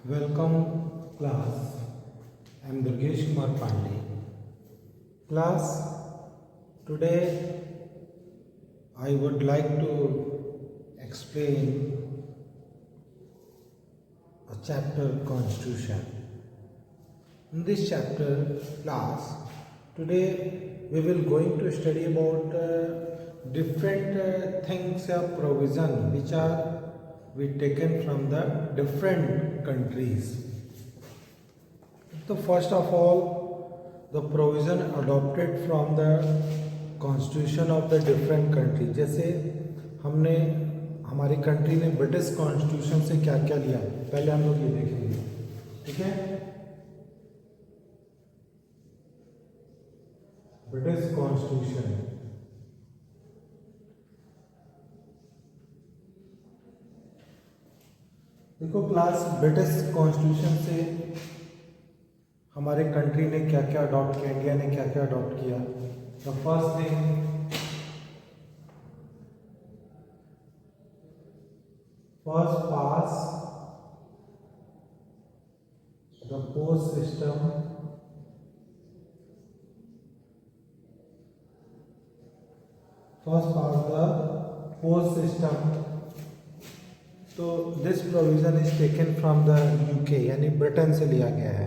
Welcome class. I am Durgesh Kumar Pandey. Class, today I would like to explain a chapter Constitution. In this chapter class, today we will going to study about different things or provision which are we taken from the different countries. So first of all, the provision adopted from the constitution of the different country. जैसे हमने हमारी country ने British constitution से क्या क्या लिया, पहले हम लोग ये देखेंगे. ठीक है, ब्रिटिश कॉन्स्टिट्यूशन. देखो क्लास, ब्रिटिश कॉन्स्टिट्यूशन से हमारे कंट्री ने क्या क्या अडॉप्ट किया, इंडिया ने क्या क्या अडॉप्ट किया. The first thing, first past the post system. First past the post system. तो this provision is taken from the UK, यानी ब्रिटेन से लिया गया है.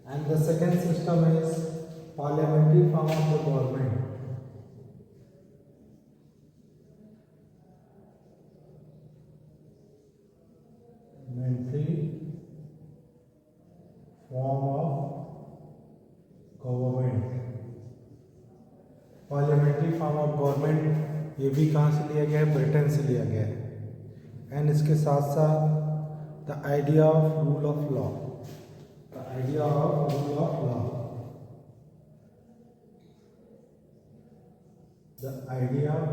And the second system is parliamentary form of the government. Parliamentary form of government. Parliamentary form of government ये भी कहाँ से लिया गया है, ब्रिटेन से लिया गया है. एंड इसके साथ साथ the idea of rule of law, the idea of rule of law, the idea of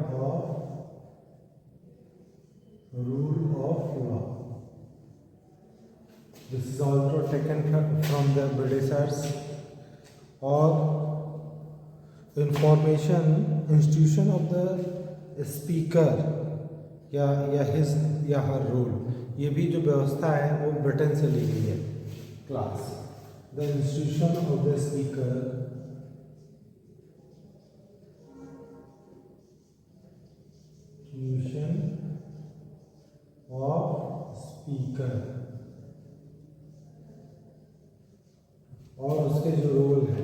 rule of law. This is also taken from the Britishers. और information institution of the speaker या his या her role, ये भी जो व्यवस्था है वो Britain से ली गई है. Class, the institution of the speaker, institution of speaker, और उसके जो रोल है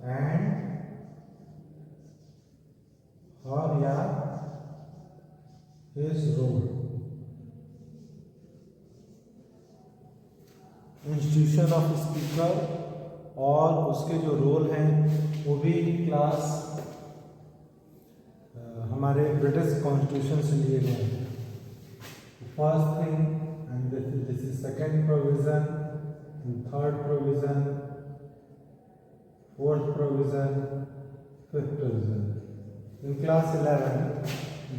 एंड और या his role. Institution of speaker और उसके जो रोल हैं वो भी क्लास हमारे ब्रिटिश कॉन्स्टिट्यूशन से लिए गए हैं. First thing, and this is second provision, third provision, fourth provision, fifth provision. In class 11,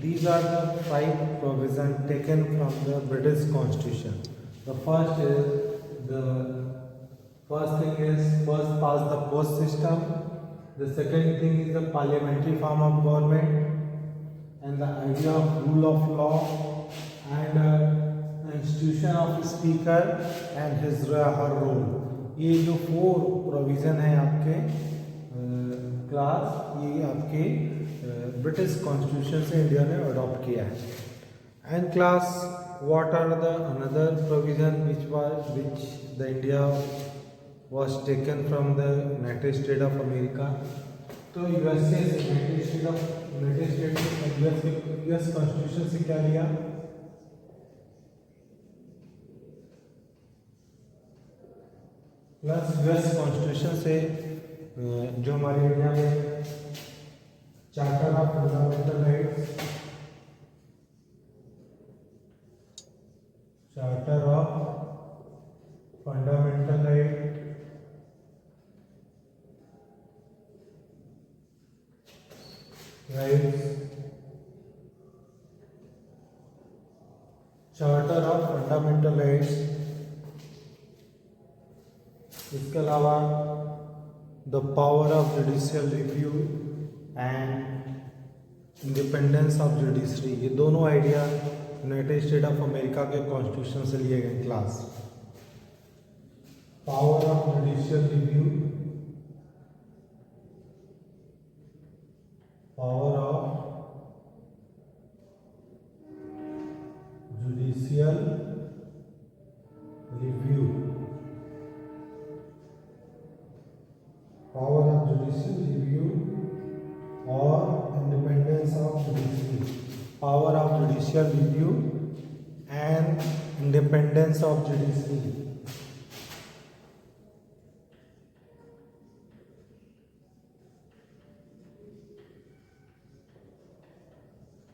these are the 5 provisions taken from the British Constitution. The first thing is first pass the post system. The second thing is the parliamentary form of government and the idea of rule of law and institution of speaker and his her role. ये जो 4 provision है आपके class, ये आपके British constitution से India ने adopt किया है. And class, what are the another provision which the India was taken from the United State of America. तो यूएसए से यूएस कॉन्स्टिट्यूशन से क्या लिया, प्लस यूएस कॉन्स्टिट्यूशन से जो हमारे इंडिया में charter of fundamental rights, charter of fundamental rights, charter of fundamental rights. इसके अलावा the power of judicial review and independence of judiciary, ये दोनों idea United State of America के कॉन्स्टिट्यूशन से लिए गए class. Power of judicial review, power of judicial review, power of judicial review और independence of judiciary, power of judicial review and independence of judiciary.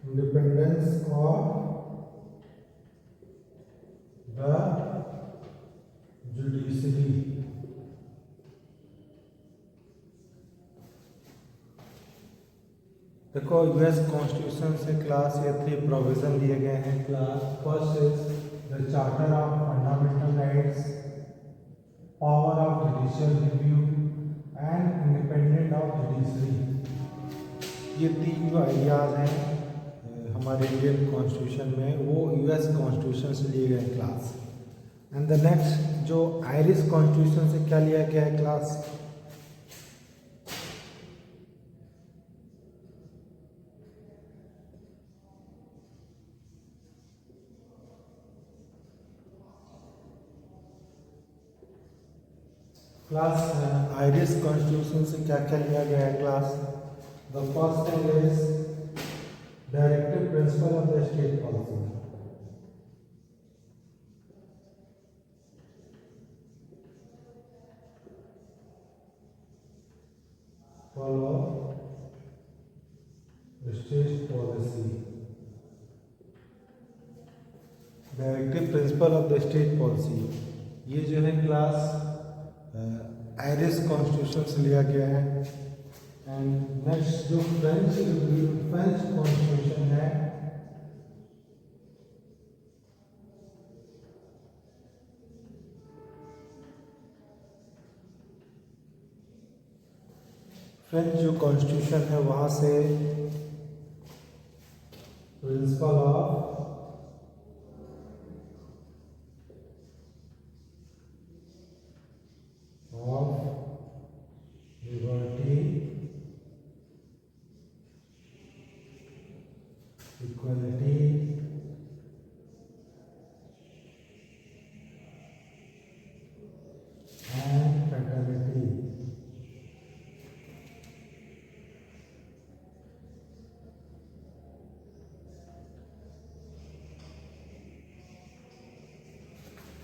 Independence of the judiciary. देखो US constitution से class ये 3 provision दिए गए हैं class. First is the charter of fundamental rights, power of judicial review and independent of judiciary. ये 3 जो ideas हैं हमारे इंडियन कॉन्स्टिट्यूशन में वो यूएस कॉन्स्टिट्यूशन से लिए गए क्लास। एंड द नेक्स्ट जो आयरिश कॉन्स्टिट्यूशन से क्या लिया गया है क्लास, आयरिश कॉन्स्टिट्यूशन से क्या क्या लिया गया है class. The first thing is directive principle of the state policy, follow state policy, directive principle of the state policy. ये जो है क्लास आयरिश कॉन्स्टिट्यूशन से लिया गया है। एंड नेक्स्ट जो फ्रेंच कॉन्स्टिट्यूशन है, फ्रेंच जो कॉन्स्टिट्यूशन है वहां से principle of liberty, equality and fraternity.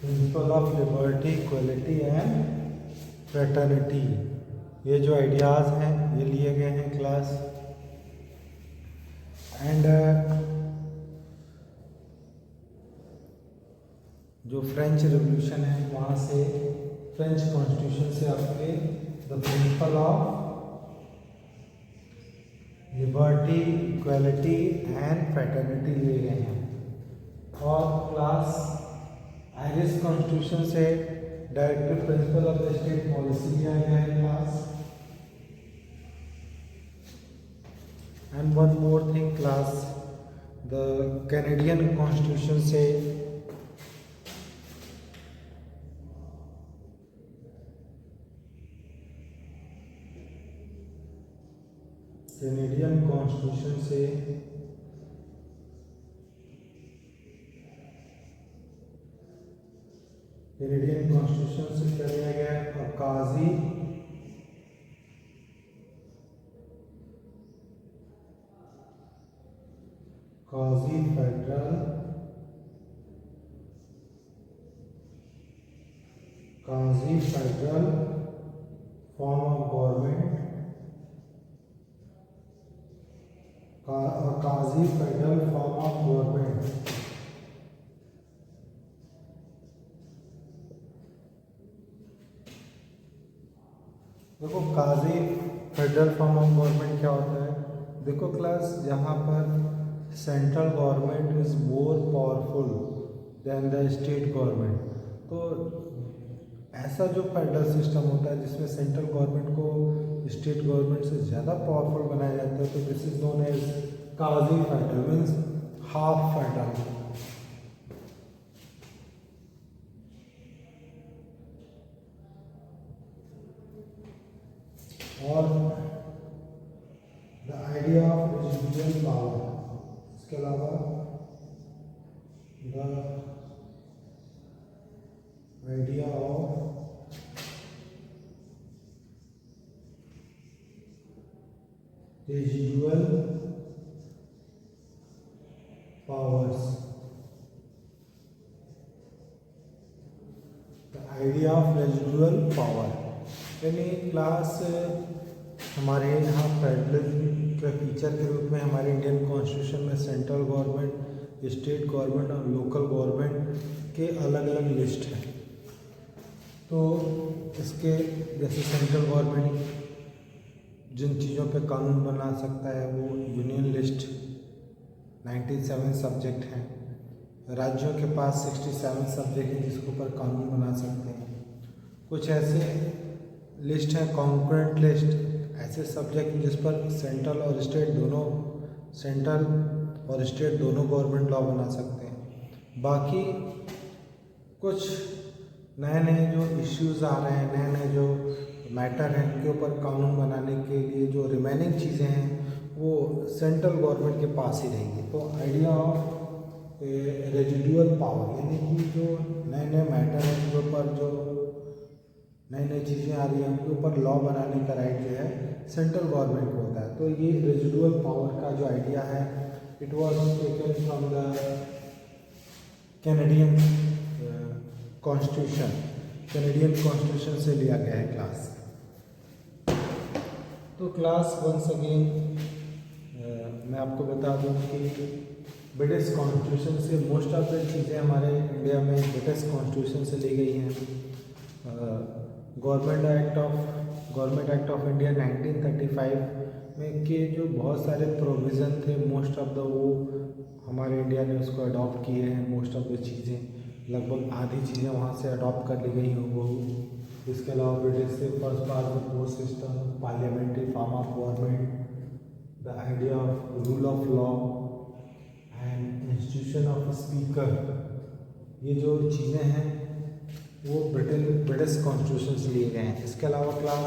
Principle of liberty, equality and fraternity, ये जो आइडियाज़ हैं ये लिए गए हैं क्लास। एंड जो फ्रेंच रिवॉल्यूशन है वहाँ से फ्रेंच कॉन्स्टिट्यूशन से आपके the principle of liberty, equality and fraternity लिए गए हैं। और क्लास आयरिश कॉन्स्टिट्यूशन से directive principle of the state policy लिया गया है class. And one more thing class, the Canadian constitution से कैनेडियन कॉन्स्टिट्यूशन से कैनेडियन कॉन्स्टिट्यूशन से क्या लिया गया है, quasi federal form of government, quasi federal form of government. देखो quasi federal form of government क्या होता है। देखो क्लास, जहाँ पर central government is more powerful than the state government, तो ऐसा जो फेडरल सिस्टम होता है जिसमें सेंट्रल गवर्नमेंट को स्टेट गवर्नमेंट से ज़्यादा पावरफुल बनाया जाता है, तो this is known as quasi federal, means half federal. Individual power, इसके अलावा the idea of residual powers, the idea of residual power. यानी क्लास हमारे यहाँ फेडरलिज्म के फीचर के रूप में हमारे इंडियन कॉन्स्टिट्यूशन में सेंट्रल गवर्नमेंट, स्टेट गवर्नमेंट और लोकल गवर्नमेंट के अलग अलग लिस्ट हैं। तो इसके जैसे सेंट्रल गवर्नमेंट जिन चीज़ों पे कानून बना सकता है वो यूनियन लिस्ट 97 सब्जेक्ट हैं। राज्यों के पास 67 सब्जेक्ट हैं जिसके ऊपर कानून बना सकते हैं। कुछ ऐसे लिस्ट हैं कॉन्करेंट लिस्ट, ऐसे सब्जेक्ट जिस पर सेंट्रल और स्टेट दोनों गवर्नमेंट लॉ बना सकते हैं। बाकी कुछ नए नए जो इश्यूज़ आ रहे हैं, नए नए जो मैटर हैं, उनके ऊपर कानून बनाने के लिए जो रिमेनिंग चीज़ें हैं वो सेंट्रल गवर्नमेंट के पास ही रहेंगी। तो आइडिया ऑफ रेजिडुअल पावर यानी कि जो नए नए मैटर हैं, उनके ऊपर जो नई नई चीज़ें आ रही हैं, उनके ऊपर लॉ बनाने का राइट जो है सेंट्रल गवर्नमेंट को होता है। तो ये रेजिडुअल पावर का जो आइडिया है, it was taken from the Canadian constitution से लिया गया है क्लास। तो क्लास वंस अगेन मैं आपको बता दूं कि ब्रिटिश कॉन्स्टिट्यूशन से मोस्ट ऑफ द चीज़ें हमारे इंडिया में ब्रिटिश कॉन्स्टिट्यूशन से ली गई हैं। गवर्नमेंट एक्ट ऑफ इंडिया 1935 में के जो बहुत सारे प्रोविज़न थे, मोस्ट ऑफ द वो हमारे इंडिया ने उसको अडॉप्ट किए हैं। मोस्ट ऑफ द चीज़ें, लगभग आधी चीज़ें वहाँ से अडॉप्ट कर ली गई हैं वो। इसके अलावा ब्रिटिश से first past the post system, parliamentary form of government, the idea of rule of law and institution of speaker, ये जो चीज़ें हैं वो ब्रिटिश कॉन्स्टिट्यूशन से लिए गए हैं। इसके अलावा क्लास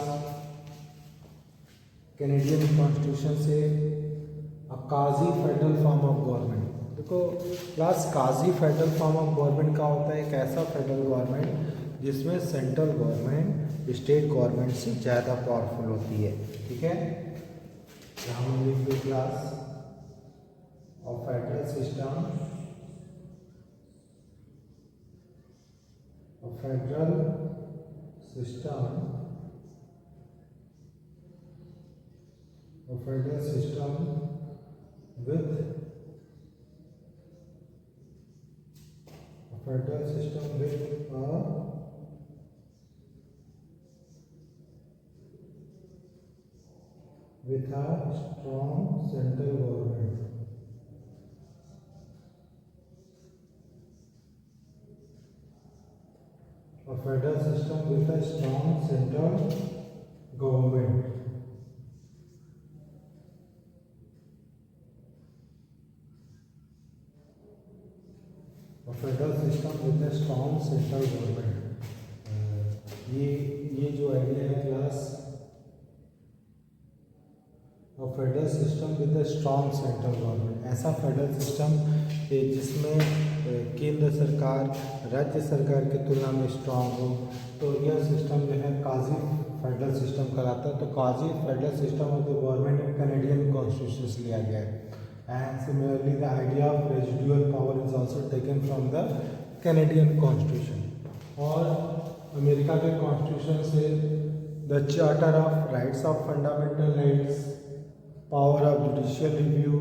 कैनेडियन कॉन्स्टिट्यूशन से quasi federal form of government. देखो class, quasi federal form of government का होता है एक ऐसा फेडरल गवर्नमेंट जिसमें सेंट्रल गवर्नमेंट स्टेट गवर्नमेंट से ज़्यादा पावरफुल होती है। ठीक है, यहाँ हम लिख दो class of federal system, federal system with a strong central government. A federal system with a strong central government. A federal system with a strong central government. ये जो आइडिया है class, a federal system with a strong central government, ऐसा federal system जिसमें केंद्र सरकार राज्य सरकार की तुलना में स्ट्रांग हो, तो यह सिस्टम जो है काजी फेडरल सिस्टम कहलाता है। तो quasi federal system of the government in Canadian constitution से लिया गया है। And similarly the idea of residual power is also taken from the Canadian constitution. और अमेरिका के कॉन्स्टिट्यूशन से the charter of rights of fundamental rights, power of judicial review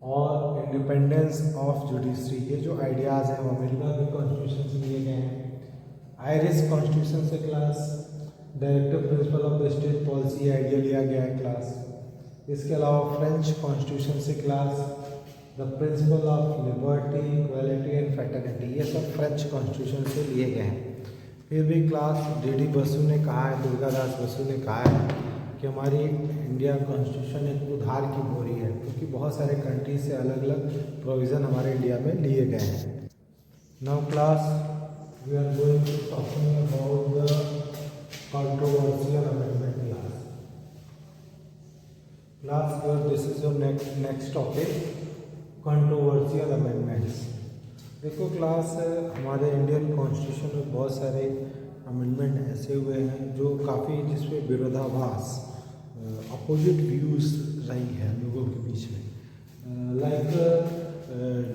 और independence of judiciary, ये जो आइडियाज़ हैं वो America के constitution से लिए गए हैं। आयरिश कॉन्स्टिट्यूशन से class directive principle of the state policy idea लिया गया है क्लास। इसके अलावा फ्रेंच कॉन्स्टिट्यूशन से class the principle of liberty, equality and fraternity, ये सब फ्रेंच कॉन्स्टिट्यूशन से लिए गए हैं। फिर भी क्लास डी बसु ने कहा है, दुर्गादास बसु ने कहा है कि हमारी इंडिया कॉन्स्टिट्यूशन एक उधार की बोरी है, क्योंकि बहुत सारे कंट्री से अलग अलग प्रोविज़न हमारे इंडिया में लिए गए हैं। Now class we are going to talking about the controversial amendment class. Class, this is your next topic, controversial amendments. देखो क्लास, हमारे इंडियन कॉन्स्टिट्यूशन में बहुत सारे अमेंडमेंट ऐसे हुए हैं जो काफ़ी जिसमें विरोधाभास अपोजिट व्यूज़ रही है लोगों के बीच में. Like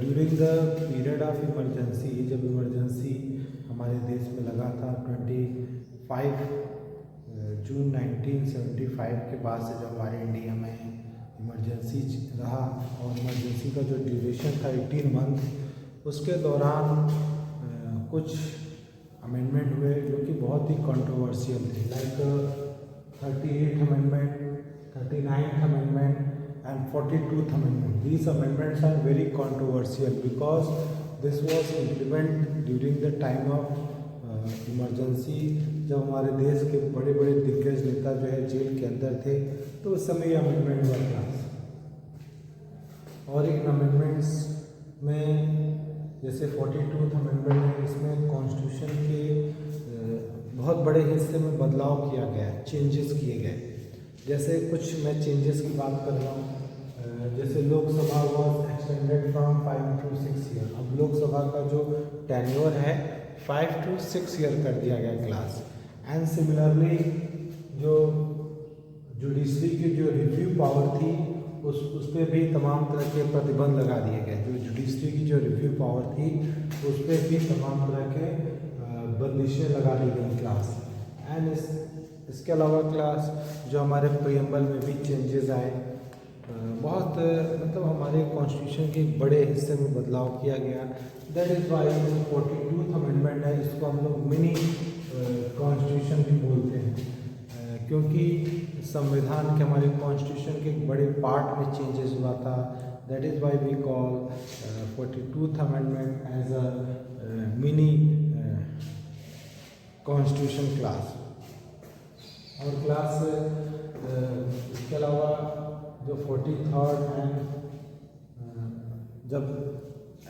during the period of emergency, जब इमरजेंसी हमारे देश में लगा था 25 जून 1975 के बाद से जब हमारे इंडिया में इमरजेंसी रहा और इमरजेंसी का जो ड्यूरेशन था 18 मंथ, उसके दौरान कुछ अमेंडमेंट हुए जो कि बहुत ही कंट्रोवर्शियल थे. Like 38th amendment, 39th amendment and 42th amendment. These amendments are very controversial because this was implemented during the time of emergency, जब हमारे देश के बड़े बड़े दिग्गज नेता जो है जेल के अंदर थे, तो उस समय ये अमेंडमेंट हुआ था. और इन अमेंडमेंट्स में जैसे 42th अमेंडमेंट है, इसमें कॉन्स्टिट्यूशन के बहुत बड़े हिस्से में बदलाव किया गया, चेंजेस किए गए. जैसे कुछ मैं चेंजेस की बात कर रहा हूँ. जैसे Lok Sabha was extended from 5 to 6 year. अब लोकसभा का जो टेन्योर है 5 to 6 ईयर कर दिया गया क्लास. एंड सिमिलरली जो जुडिशरी की जो रिव्यू पावर थी उस पर भी तमाम तरह के प्रतिबंध लगा दिए गए. जो जुडिशरी की जो रिव्यू पावर थी उस पर भी तमाम तरह के बंदिशें लगा दी गई क्लास. एंड इसके अलावा क्लास जो हमारे प्रियम्बल में भी चेंजेस आए, बहुत मतलब हमारे कॉन्स्टिट्यूशन के बड़े हिस्से में बदलाव किया गया. That is why 42th amendment है, इसको हम लोग मिनी कॉन्स्टिट्यूशन भी बोलते हैं, क्योंकि संविधान के हमारे कॉन्स्टिट्यूशन के एक बड़े पार्ट में चेंजेस हुआ था. That is why we call 42th amendment as a mini constitution class. और क्लास इसके अलावा जो 43rd एंड जब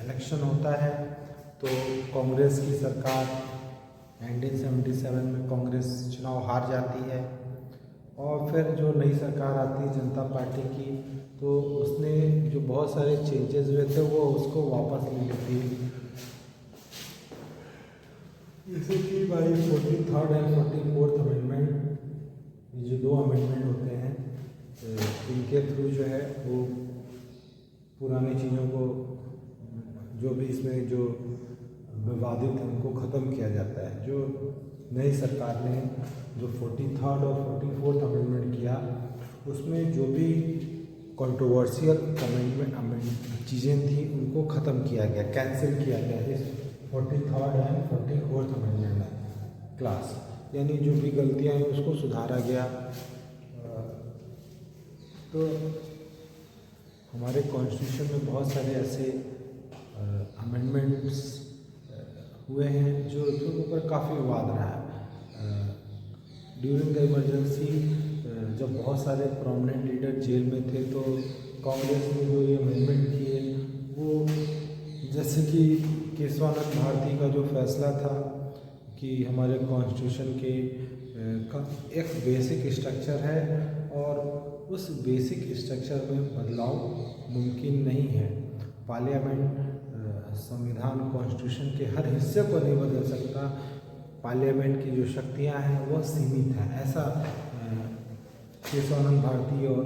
इलेक्शन होता है तो कांग्रेस की सरकार 1977 में कांग्रेस चुनाव हार जाती है, और फिर जो नई सरकार आती है जनता पार्टी की, तो उसने जो बहुत सारे चेंजेस हुए थे वो उसको वापस ले लेती है. जैसे कि भाई 43rd एंड 44th अमेंडमेंट, ये जो दो अमेंडमेंट होते हैं, इनके थ्रू जो है वो पुरानी चीज़ों को, जो भी इसमें जो विवादित है उनको ख़त्म किया जाता है. जो नई सरकार ने जो 43rd और 44th अमेंडमेंट किया, उसमें जो भी कंट्रोवर्शियल अमेंडमेंट चीज़ें थी उनको ख़त्म किया गया, कैंसिल किया गया इस 43rd एंड 44th अमेंडमेंट में क्लास. यानी जो भी गलतियाँ हैं उसको सुधारा गया. तो हमारे कॉन्स्टिट्यूशन में बहुत सारे ऐसे अमेंडमेंट्स हुए हैं जो के ऊपर काफ़ी विवाद रहा है. ड्यूरिंग द इमरजेंसी जब बहुत सारे प्रोमिनेंट लीडर जेल में थे, तो कांग्रेस ने जो ये अमेंडमेंट किए वो, जैसे कि केशवानंद भारती का जो फैसला था कि हमारे कॉन्स्टिट्यूशन के का एक बेसिक स्ट्रक्चर है और उस बेसिक स्ट्रक्चर में बदलाव मुमकिन नहीं है. पार्लियामेंट संविधान कॉन्स्टिट्यूशन के हर हिस्से को नहीं बदल सकता. पार्लियामेंट की जो शक्तियां हैं वो सीमित हैं. ऐसा केशवानंद भारती और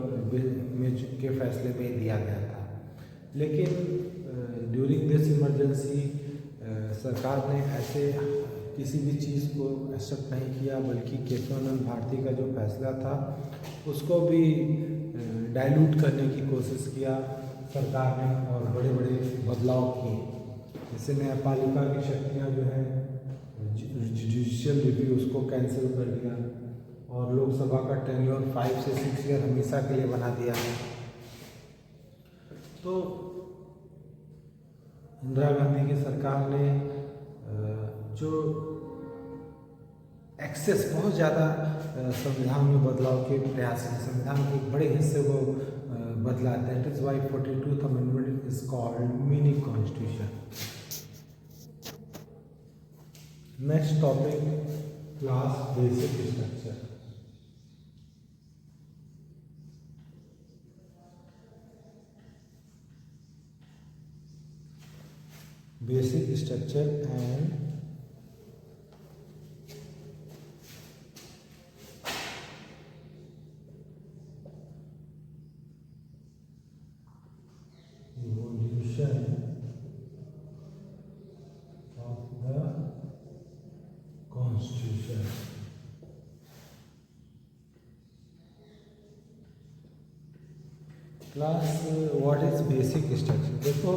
के फैसले में दिया गया था. लेकिन ड्यूरिंग दिस इमरजेंसी सरकार ने ऐसे किसी भी चीज़ को एक्सेप्ट नहीं किया, बल्कि केशवानंद भारती का जो फैसला था उसको भी डाइल्यूट करने की कोशिश किया सरकार ने और बड़े बड़े बदलाव किए. जैसे न्यायपालिका की शक्तियाँ जो है, जुडिशियल रिव्यू, उसको कैंसिल कर दिया, और लोकसभा का टेन्योर 5 से 6 ईयर हमेशा के लिए बना दिया. तो इंदिरा गांधी की सरकार ने जो एक्सेस बहुत ज़्यादा संविधान में बदलाव के प्रयास, संविधान के बड़े हिस्से को बदला. That is why 42th amendment is called mini constitution. Next topic, class basic structure. basic structure and evolution of the constitution. Class what is basic structure? देखो,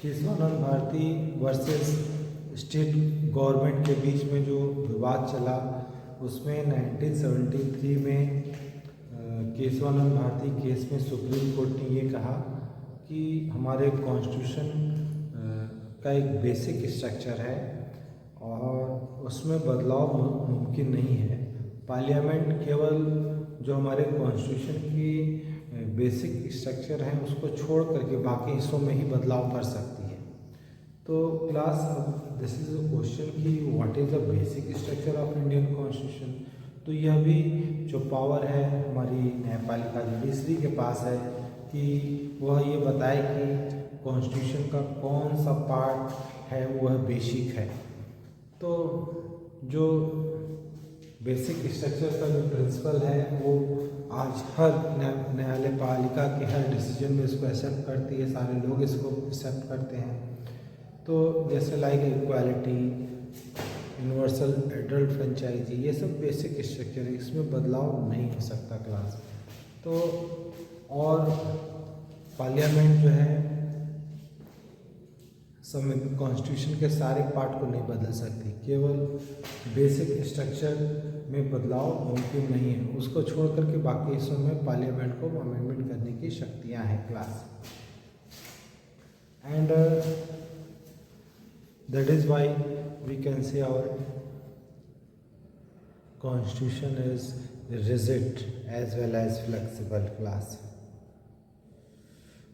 Keshavananda Bharati versus state government के बीच में जो विवाद चला, उसमें 1973 में केशवानंद भारती केस में सुप्रीम कोर्ट ने ये कहा कि हमारे कॉन्स्टिट्यूशन का एक बेसिक स्ट्रक्चर है और उसमें बदलाव मुमकिन नहीं है। पार्लियामेंट केवल जो हमारे कॉन्स्टिट्यूशन की बेसिक स्ट्रक्चर है उसको छोड़ करके बाकी हिस्सों में ही बदलाव कर सकती है। तो class, this is a question कि what is the basic structure of Indian constitution. तो यह भी जो पावर है हमारी न्यायपालिका जुडिशरी के पास है कि वह ये बताए कि कॉन्स्टिट्यूशन का कौन सा पार्ट है वह बेसिक है। तो जो बेसिक स्ट्रक्चर का जो प्रिंसिपल है वो आज हर न्यायपालिका के हर डिसीजन में इसको एक्सेप्ट करती है, सारे लोग इसको एक्सेप्ट करते हैं। तो जैसे like equality, universal adult franchise, ये सब बेसिक स्ट्रक्चर है, इसमें बदलाव नहीं हो सकता क्लास। तो और पार्लियामेंट जो है कॉन्स्टिट्यूशन के सारे पार्ट को नहीं बदल सकती, केवल बेसिक स्ट्रक्चर में बदलाव मुमकिन नहीं है, उसको छोड़ करके बाकी हिस्सों में पार्लियामेंट को अमेंडमेंट करने की शक्तियां हैं class. And that is why we can say our constitution is rigid as well as flexible class.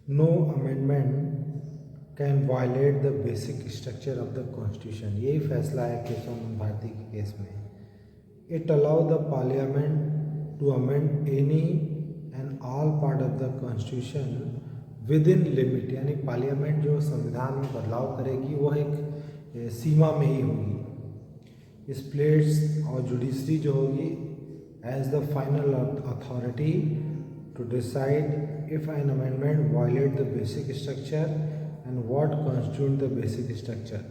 No amendment can violate the basic structure of the constitution. यही फैसला है केशवानंद भारती के केस में। It allow the parliament to amend any and all part of the constitution within limit, यानी parliament जो संविधान में बदलाव करेगी वह एक सीमा में ही होगी। इस प्लेट्स और जुडिशरी जो होगी as the final authority to decide if an amendment violate the basic structure and what constitute the basic structure.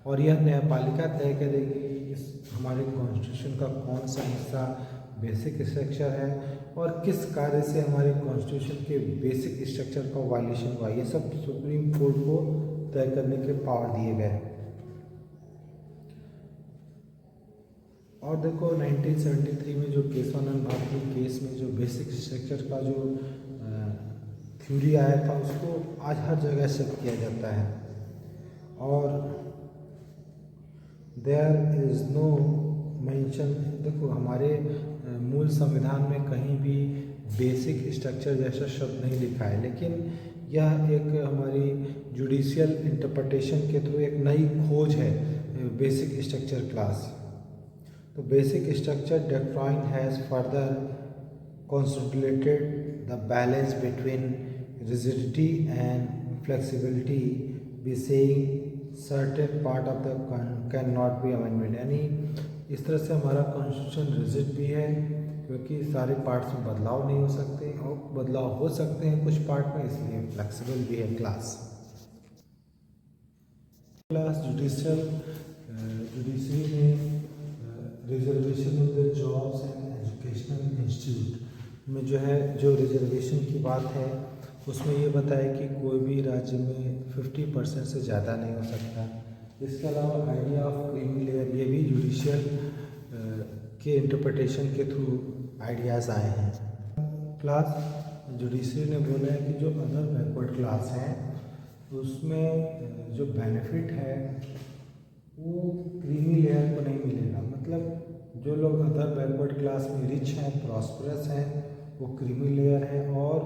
और यह न्यायपालिका तय करेगी इस हमारे कॉन्स्टिट्यूशन का कौन सा हिस्सा बेसिक स्ट्रक्चर है और किस कार्य से हमारे कॉन्स्टिट्यूशन के बेसिक स्ट्रक्चर का वायलेशन हुआ। ये सब सुप्रीम कोर्ट को तय करने के पावर दिए गए। और देखो 1973 में जो केशवानंद भारती केस में जो बेसिक स्ट्रक्चर का जो थ्योरी आया था उसको आज हर जगह एक्सेप्ट किया जाता है। और देयर इज़ नो मेंशन, देखो हमारे मूल संविधान में कहीं भी बेसिक स्ट्रक्चर जैसा शब्द नहीं लिखा है, लेकिन यह एक हमारी जुडिशियल इंटरप्रिटेशन के थ्रू एक नई खोज है बेसिक स्ट्रक्चर क्लास। तो basic structure doctrine has further consolidated the balance between rigidity and flexibility by saying certain part of the cannot be amended। यानी इस तरह से हमारा कॉन्स्टिट्यूशन रिजिड भी है क्योंकि सारे पार्ट्स में बदलाव नहीं हो सकते और बदलाव हो सकते हैं कुछ पार्ट में, इसलिए फ्लेक्सिबल भी है क्लास। जुडिशरी में reservation of the jobs and educational institute में जो है जो रिजर्वेशन की बात है उसमें ये बताया कि कोई भी राज्य में 50% से ज़्यादा नहीं हो सकता। इसके अलावा आइडिया ऑफ क्रीमी लेयर, ये भी जुडिशियल के इंटरप्रिटेशन के थ्रू आइडियाज़ आए हैं। क्लास जुडिशरी ने बोला है कि जो अदर बैकवर्ड क्लास हैं उसमें जो बेनिफिट है वो क्रीमी लेयर को नहीं मिलेगा। मतलब जो लोग अदर बैकवर्ड क्लास में रिच हैं, प्रॉस्परस हैं, वो क्रीमी लेयर है, और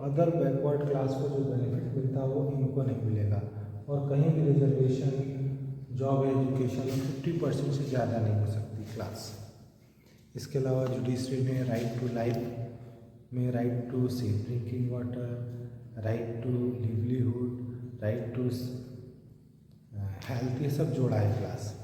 अदर बैकवर्ड क्लास को जो बेनिफिट मिलता है वो इनको नहीं मिलेगा। और कहीं भी रिजर्वेशन जॉब एजुकेशन में 50% से ज़्यादा नहीं हो सकती क्लास। इसके अलावा जुडिशरी में राइट टू लाइफ में right to safe drinking water, right to livelihood, right to health, ये सब जोड़ा है क्लास।